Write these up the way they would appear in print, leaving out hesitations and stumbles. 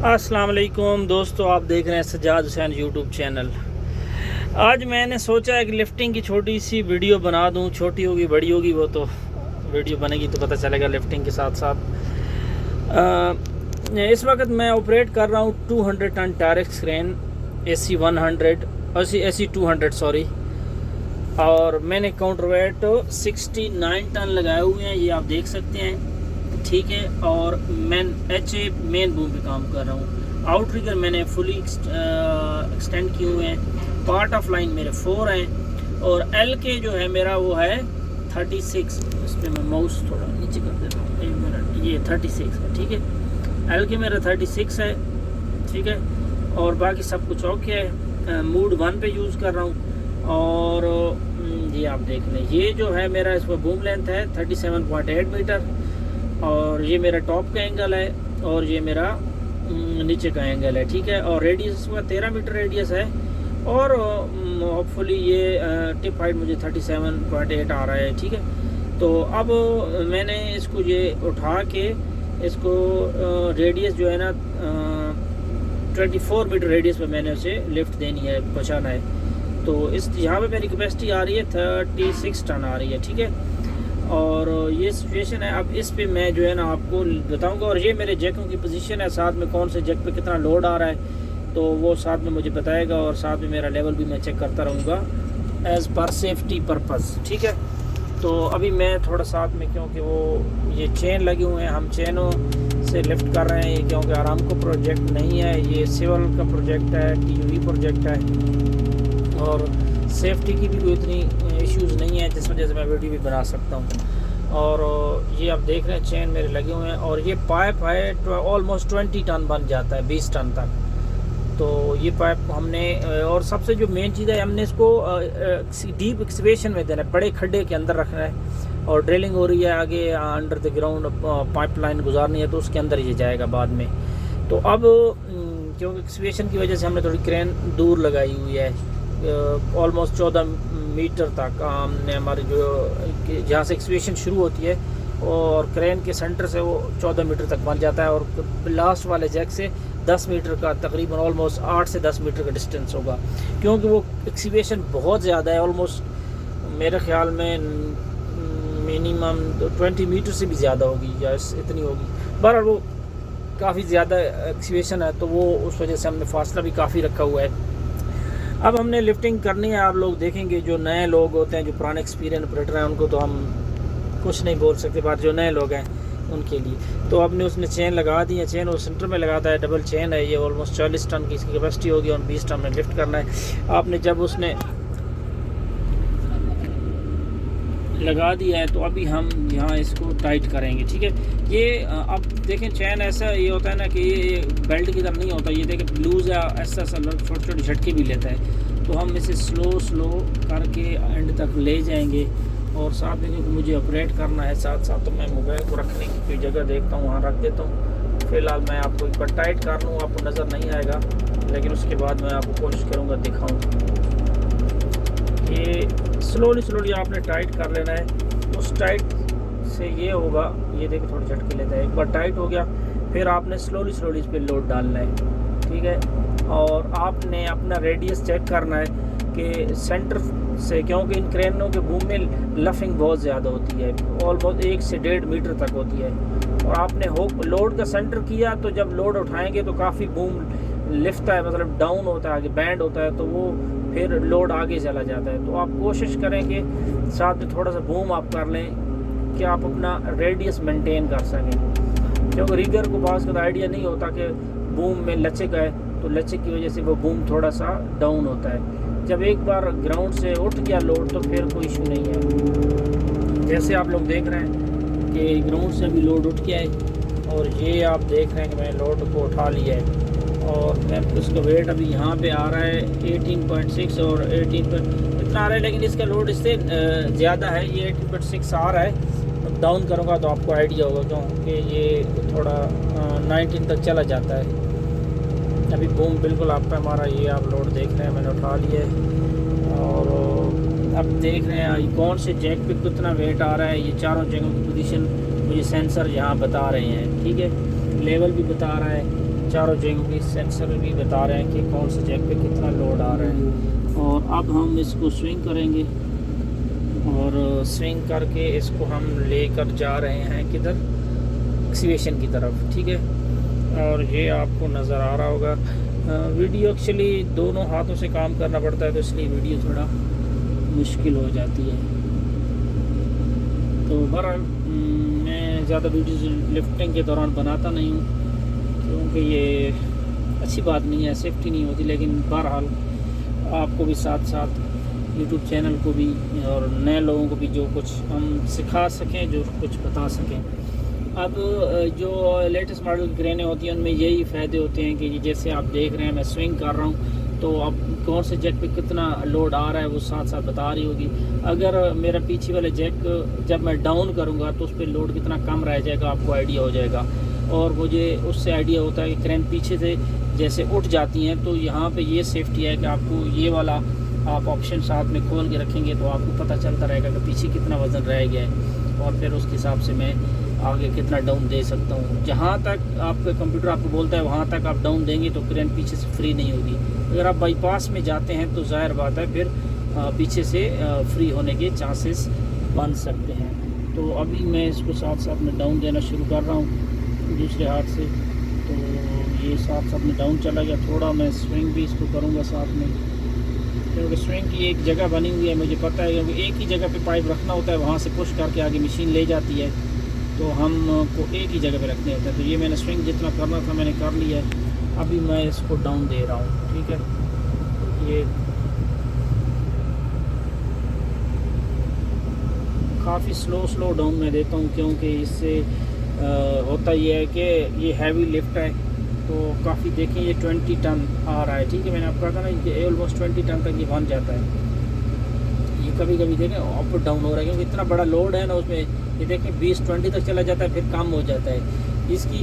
अस्सलाम वालेकुम दोस्तों, आप देख रहे हैं सज्जाद हुसैन यूट्यूब चैनल। आज मैंने सोचा है कि लिफ्टिंग की छोटी सी वीडियो बना दूं। छोटी होगी बड़ी होगी वो तो वीडियो बनेगी तो पता चलेगा। लिफ्टिंग के साथ साथ इस वक्त मैं ऑपरेट कर रहा हूं 200 टन टायरेक्स क्रेन AC 200 सॉरी। और मैंने काउंटरवेट 69 टन लगाए हुए हैं, ये आप देख सकते हैं, ठीक है। और मैं HA मेन बूम पे काम कर रहा हूँ। आउट रिगर मैंने फुली एक्सटेंड किए हुए हैं। पार्ट ऑफ लाइन मेरे 4 हैं और L के जो है मेरा वो है 36। इस पर मैं माउस थोड़ा नीचे कर देता हूँ, 1 मिनट। ये 36 है, ठीक है। L के मेरा 36 है, ठीक है। और बाकी सब कुछ ओके है। मूड 1 पे यूज़ कर रहा हूँ। और ये आप देख लें, ये जो है मेरा इस पर बूम लेंथ है 37.8 मीटर। और ये मेरा टॉप का एंगल है और ये मेरा नीचे का एंगल है, ठीक है। और रेडियस इसका 13 मीटर रेडियस है। और होपफुली ये टिप हाइट मुझे 37.8 आ रहा है, ठीक है। तो अब मैंने इसको ये उठा के इसको रेडियस जो है ना 24 मीटर रेडियस पे मैंने उसे लिफ्ट देनी है, पहुँचाना है। तो इस यहाँ पे मेरी कैपेसिटी आ रही है 36 टन आ रही है, ठीक है। और ये सिचुएशन है। अब इस पे मैं जो है ना आपको बताऊंगा। और ये मेरे जैकों की पोजीशन है, साथ में कौन से जैक पे कितना लोड आ रहा है तो वो साथ में मुझे बताएगा। और साथ में मेरा लेवल भी मैं चेक करता रहूँगा एज़ पर सेफ्टी पर्पज़, ठीक है। तो अभी मैं थोड़ा साथ में, क्योंकि वो ये चेन लगे हुए हैं, हम चेनों से लिफ्ट कर रहे हैं, क्योंकि आरामको प्रोजेक्ट नहीं है, ये सिविल का प्रोजेक्ट है, TUV प्रोजेक्ट है। और सेफ्टी की भी कोई इतनी इश्यूज़ नहीं है जिस वजह से मैं वीडियो भी बना सकता हूँ। और ये आप देख रहे हैं चेन मेरे लगे हुए हैं। और ये पाइप है ऑलमोस्ट 20 टन बन जाता है, 20 टन तक। तो ये पाइप हमने, और सबसे जो मेन चीज़ है, हमने इसको डीप एक्सकेवेशन में देना है, बड़े खड्डे के अंदर रखना है। और ड्रिलिंग हो रही है आगे, अंडर द ग्राउंड पाइपलाइन गुजारनी है, तो उसके अंदर ये जाएगा बाद में। तो अब क्योंकि एक्सकेवेशन की वजह से हमने थोड़ी क्रेन दूर लगाई हुई है, ऑलमोस्ट 14 मीटर तक हमने हमारी जो जहाँ से एक्सकेवेशन शुरू होती है और क्रेन के सेंटर से वो 14 मीटर तक बन जाता है। और लास्ट वाले जैक से 10 मीटर का, तकरीबन ऑलमोस्ट 8 से 10 मीटर का डिस्टेंस होगा, क्योंकि वो एक्सकेवेशन बहुत ज़्यादा है। ऑलमोस्ट मेरे ख्याल में मिनिमम 20 मीटर से भी ज़्यादा होगी या इतनी होगी। बहरहाल वो काफ़ी ज़्यादा एक्सकेवेशन है, तो वो उस वजह से हमने फासला भी काफ़ी रखा हुआ है। अब हमने लिफ्टिंग करनी है। आप लोग देखेंगे, जो नए लोग होते हैं, जो पुराने एक्सपीरियंस ऑपरेटर हैं, उनको तो हम कुछ नहीं बोल सकते, बात जो नए लोग हैं उनके लिए। तो आपने उसने चेन लगा दी है, चेन वो सेंटर में लगाता है, डबल चेन है ये, ऑलमोस्ट 40 टन की इसकी कैपेसिटी होगी और 20 टन में लिफ्ट करना है आपने। जब उसने लगा दिया है तो अभी हम यहाँ इसको टाइट करेंगे, ठीक है। ये अब देखें, चैन ऐसा ये होता है ना कि ये बेल्ट की तरह नहीं होता, ये देखें लूज़ है, ऐसा छोटे छोटे झटके भी लेता है। तो हम इसे स्लो करके एंड तक ले जाएंगे। और साथ में क्योंकि मुझे ऑपरेट करना है साथ साथ, तो मैं मोबाइल को रखने की कोई जगह देखता हूँ, वहाँ रख देता हूँ। फ़िलहाल मैं आपको एक बार टाइट कर लूँ, आपको नज़र नहीं आएगा, लेकिन उसके बाद मैं आपको कोशिश करूँगा दिखाऊँ। ये स्लोली आपने टाइट कर लेना है। उस टाइट से ये होगा, ये देखिए थोड़ी झटके लेता है। एक बार टाइट हो गया, फिर आपने स्लोली इस पर लोड डालना है, ठीक है। और आपने अपना रेडियस चेक करना है कि सेंटर से, क्योंकि इन क्रेनों के बूम में लफिंग बहुत ज़्यादा होती है, ऑलमोस्ट 1 से 1.5 मीटर तक होती है। और आपने लोड का सेंटर किया, तो जब लोड उठाएंगे तो काफ़ी बूम लिफ्ट है, मतलब डाउन होता है, आगे बैंड होता है, तो वो फिर लोड आगे चला जाता है। तो आप कोशिश करें कि साथ में थोड़ा सा बूम आप कर लें कि आप अपना रेडियस मेंटेन कर सकें, क्योंकि रिगर को बास का आइडिया नहीं होता कि बूम में लचक है, तो लचक की वजह से वो बूम थोड़ा सा डाउन होता है। जब एक बार ग्राउंड से उठ गया लोड तो फिर कोई इशू नहीं है। जैसे आप लोग देख रहे हैं कि ग्राउंड से भी लोड उठ गया है, और ये आप देख रहे हैं कि मैंने लोड को उठा लिया है। और मैं उसका वेट अभी यहाँ पे आ रहा है 18.6 और 18 इतना आ रहा है, लेकिन इसका लोड इससे ज़्यादा है, ये 18.6 आ रहा है। डाउन करूँगा तो आपको आइडिया होगा, क्योंकि ये थोड़ा 19 तक चला जाता है। अभी बूम बिल्कुल आप पे हमारा, ये आप लोड देख रहे हैं मैंने उठा लिया है। और अब देख रहे हैं कौन से जैक पे कितना वेट आ रहा है। ये चारों जगहों की पोजीशन मुझे सेंसर यहाँ बता रहे हैं, ठीक है। लेवल भी बता रहा है चारों जैकों की सेंसर भी बता रहे हैं कि कौन से जैक पे कितना लोड आ रहा है। और अब हम इसको स्विंग करेंगे और स्विंग करके इसको हम लेकर जा रहे हैं किधर, एक्सीवेशन की तरफ, ठीक है। और ये आपको नज़र आ रहा होगा। वीडियो एक्चुअली दोनों हाथों से काम करना पड़ता है, तो इसलिए वीडियो थोड़ा मुश्किल हो जाती है। तो बहरहाल मैं ज़्यादा वीडियो लिफ्टिंग के दौरान बनाता नहीं हूँ, क्योंकि ये अच्छी बात नहीं है, सेफ्टी नहीं होती। लेकिन बहरहाल आपको भी साथ साथ यूट्यूब चैनल को भी और नए लोगों को भी जो कुछ हम सिखा सकें, जो कुछ बता सकें। अब जो लेटेस्ट मॉडल की क्रेनें होती हैं उनमें यही फ़ायदे होते हैं कि जैसे आप देख रहे हैं मैं स्विंग कर रहा हूँ, तो अब कौन से जैक पे कितना लोड आ रहा है वो साथ साथ बता रही होगी। अगर मेरा पीछे वाले जैक जब मैं डाउन करूँगा तो उस पर लोड कितना कम रह जाएगा, आपको आइडिया हो जाएगा। और मुझे उससे आइडिया होता है कि क्रेन पीछे से जैसे उठ जाती हैं, तो यहाँ पे ये सेफ्टी है कि आपको ये वाला आप ऑप्शन साथ में खोल के रखेंगे तो आपको पता चलता रहेगा कि पीछे कितना वज़न रह गया है, और फिर उसके हिसाब से मैं आगे कितना डाउन दे सकता हूँ। जहाँ तक आपका कंप्यूटर आपको बोलता है वहाँ तक आप डाउन देंगे तो क्रेन पीछे से फ्री नहीं होगी। अगर आप बाईपास में जाते हैं तो ज़ाहिर बात है फिर पीछे से फ्री होने के चांसेस बन सकते हैं। तो अभी मैं इसको साथ साथ में डाउन देना शुरू कर रहा हूँ दूसरे हाथ से, तो ये साथ साथ में डाउन चला गया। थोड़ा मैं स्विंग भी इसको करूँगा साथ में, क्योंकि स्विंग की एक जगह बनी हुई है, मुझे पता है, क्योंकि एक ही जगह पे पाइप रखना होता है, वहाँ से पुश करके आगे मशीन ले जाती है, तो हमको एक ही जगह पे रखने होता है। तो ये मैंने स्विंग जितना करना था मैंने कर लिया है। अभी मैं इसको डाउन दे रहा हूँ, ठीक है। ये काफ़ी स्लो डाउन मैं देता हूँ, क्योंकि इससे होता ये है कि ये हैवी लिफ्ट है, तो काफ़ी देखें ये 20 टन आ रहा है, ठीक है। मैंने आपको कहा था ना कि ऑलमोस्ट 20 टन तक ये बन जाता है। ये कभी कभी देखें अप डाउन हो रहा है, क्योंकि इतना बड़ा लोड है ना उसमें, ये देखें 20-20 तक चला जाता है, फिर कम हो जाता है। इसकी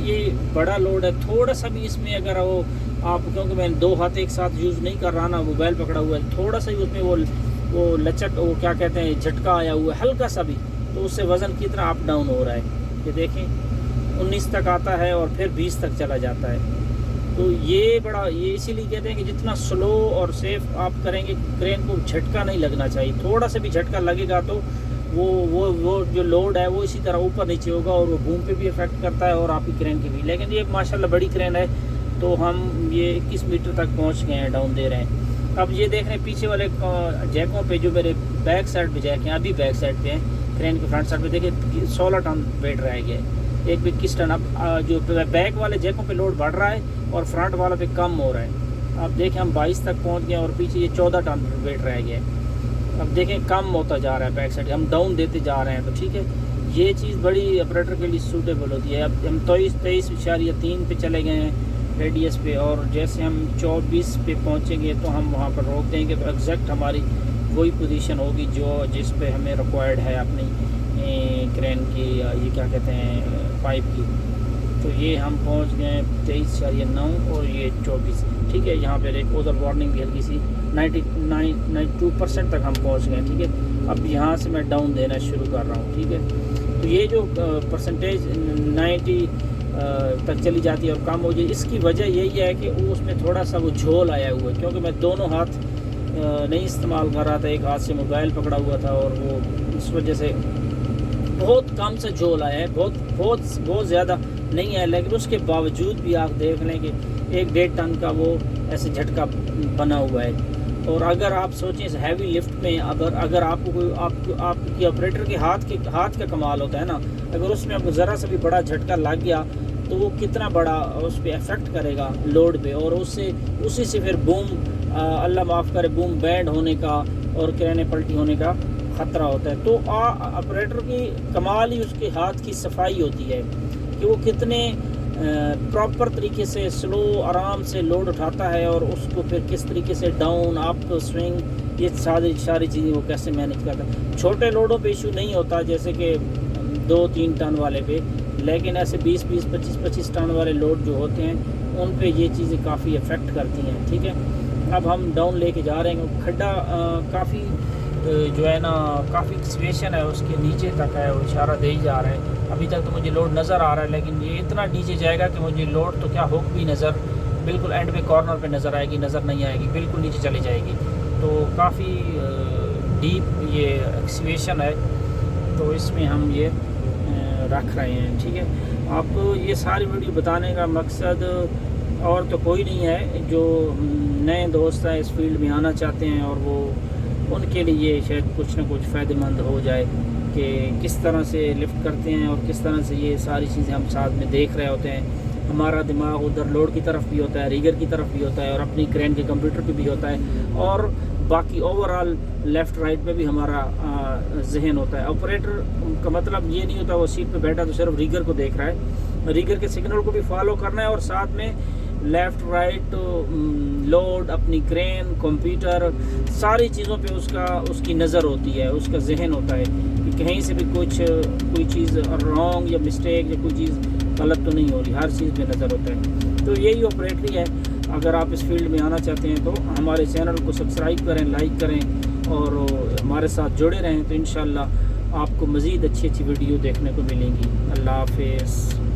ये बड़ा लोड है। थोड़ा सा भी इसमें अगर वो आप, क्योंकि मैं दो हाथ एक साथ यूज़ नहीं कर रहा ना, मोबाइल पकड़ा हुआ है, थोड़ा सा ही उसमें वो लचक, वो क्या कहते हैं, झटका आया हुआ है हल्का सा भी, तो उससे वज़न कितना अप डाउन हो रहा है। ये देखें 19 तक आता है और फिर 20 तक चला जाता है। तो ये बड़ा, ये इसीलिए कहते हैं कि जितना स्लो और सेफ आप करेंगे, क्रेन को झटका नहीं लगना चाहिए। थोड़ा सा भी झटका लगेगा तो वो जो लोड है वो इसी तरह ऊपर नीचे होगा, और वो बूम पे भी इफेक्ट करता है और आपकी क्रेन की भी। लेकिन ये माशाल्लाह बड़ी क्रेन है, तो हम ये 21 मीटर तक पहुंच गए हैं, डाउन दे रहे हैं। अब ये देख रहे हैं पीछे वाले जैकों पे, जो मेरे बैक साइड पे जैक हैं, अभी बैक साइड पे हैं, क्रेन के फ्रंट साइड पे देखिए 16 टन वेट रह गया है, एक पे 21 टन। अब जो बैक वाले जैकों पे लोड बढ़ रहा है और फ्रंट वाला पे कम हो रहा है। अब देखें हम 22 तक पहुंच गए और पीछे ये 14 टन वेट रह गया है। अब देखें कम होता जा रहा है बैक साइड, हम डाउन देते जा रहे हैं, तो ठीक है। ये चीज़ बड़ी ऑपरेटर के लिए सूटेबल होती है। अब हम 23.3 पे चले गए हैं रेडियस पे, और जैसे हम 24 पे पहुंचेंगे तो हम वहाँ पर रोक देंगे, तो एग्जैक्ट हमारी वही पोजीशन होगी जो जिस पे हमें रिक्वायर्ड है अपनी क्रेन की, ये क्या कहते हैं, पाइप की। तो ये हम पहुंच गए 23.9 और ये 24, ठीक है। यहाँ पर एक उधर वार्निंग भी हल्की सी 92% तक हम पहुंच गए, ठीक है। अब यहाँ से मैं डाउन देना शुरू कर रहा हूँ, ठीक है। तो ये जो परसेंटेज 90 तक चली जाती है और कम हो जाए, इसकी वजह यही है कि वो उसमें थोड़ा सा वो झोल आया हुआ है, क्योंकि मैं दोनों हाथ नहीं इस्तेमाल कर रहा था, एक हाथ से मोबाइल पकड़ा हुआ था, और वो इस वजह से बहुत कम से झोल आया है, बहुत ज़्यादा नहीं है। लेकिन उसके बावजूद भी आप देख लें कि 1-1.5 टन का वो ऐसे झटका बना हुआ है। और अगर आप सोचें इस हैवी लिफ्ट में, अगर आपको कोई आपकी ऑपरेटर के हाथ का कमाल होता है ना, अगर उसमें आपको ज़रा सा भी बड़ा झटका लग गया तो वो कितना बड़ा उस पर इफेक्ट करेगा लोड पे, और उसी से फिर बूम, अल्लाह माफ़ करे, बूम बैंड होने का और क्रेनें पलटी होने का ख़तरा होता है। तो ऑपरेटर की कमाल ही उसके हाथ की सफाई होती है कि वो कितने प्रॉपर तरीके से स्लो आराम से लोड उठाता है, और उसको फिर किस तरीके से डाउन अप स्विंग, ये सारी चीज़ें वो कैसे मैनेज करता है। छोटे लोडों पे इशू नहीं होता, जैसे कि 2-3 टन वाले पे, लेकिन ऐसे 20-20, 25-25 टन वाले लोड जो होते हैं उन पे ये चीज़ें काफ़ी इफ़ेक्ट करती हैं, ठीक है। अब हम डाउन लेके जा रहे हैं, खड्डा काफ़ी जो है ना, काफ़ी एक्सवेशन है, उसके नीचे तक है, वो इशारा दे ही जा रहा है। अभी तक तो मुझे लोड नज़र आ रहा है, लेकिन ये इतना नीचे जाएगा कि मुझे लोड तो क्या हुक भी नज़र बिल्कुल एंड पे कॉर्नर पे नज़र आएगी, नज़र नहीं आएगी, बिल्कुल नीचे चली जाएगी। तो काफ़ी डीप ये एक्सवेशन है, तो इसमें हम ये रख रहे हैं। ठीक है, आपको ये सारी वीडियो बताने का मकसद और तो कोई नहीं है, जो नए दोस्त हैं इस फील्ड में आना चाहते हैं और वो उनके लिए शायद कुछ ना कुछ फ़ायदेमंद हो जाए कि किस तरह से लिफ्ट करते हैं और किस तरह से ये सारी चीज़ें हम साथ में देख रहे होते हैं। हमारा दिमाग उधर लोड की तरफ भी होता है, रिगर की तरफ भी होता है और अपनी क्रेन के कंप्यूटर पे भी होता है, और बाकी ओवरऑल लेफ़्ट राइट में भी हमारा जहन होता है। ऑपरेटर का मतलब ये नहीं होता वो सीट पे बैठा तो सिर्फ रिगर को देख रहा है, रिगर के सिग्नल को भी फॉलो करना है और साथ में लेफ़्ट राइट लोड, अपनी क्रेन, कंप्यूटर, सारी चीज़ों पे उसकी नज़र होती है, उसका जहन होता है कि कहीं से भी कोई चीज़ रॉन्ग या मिस्टेक या कोई चीज़ गलत तो नहीं हो रही, हर चीज़ पे नज़र होता है। तो यही ऑपरेटरी है। अगर आप इस फील्ड में आना चाहते हैं तो हमारे चैनल को सब्सक्राइब करें, लाइक करें और हमारे साथ जुड़े रहें, तो इंशाल्लाह आपको मज़ीद अच्छी वीडियो देखने को मिलेंगी। अल्लाह हाफ़िज़।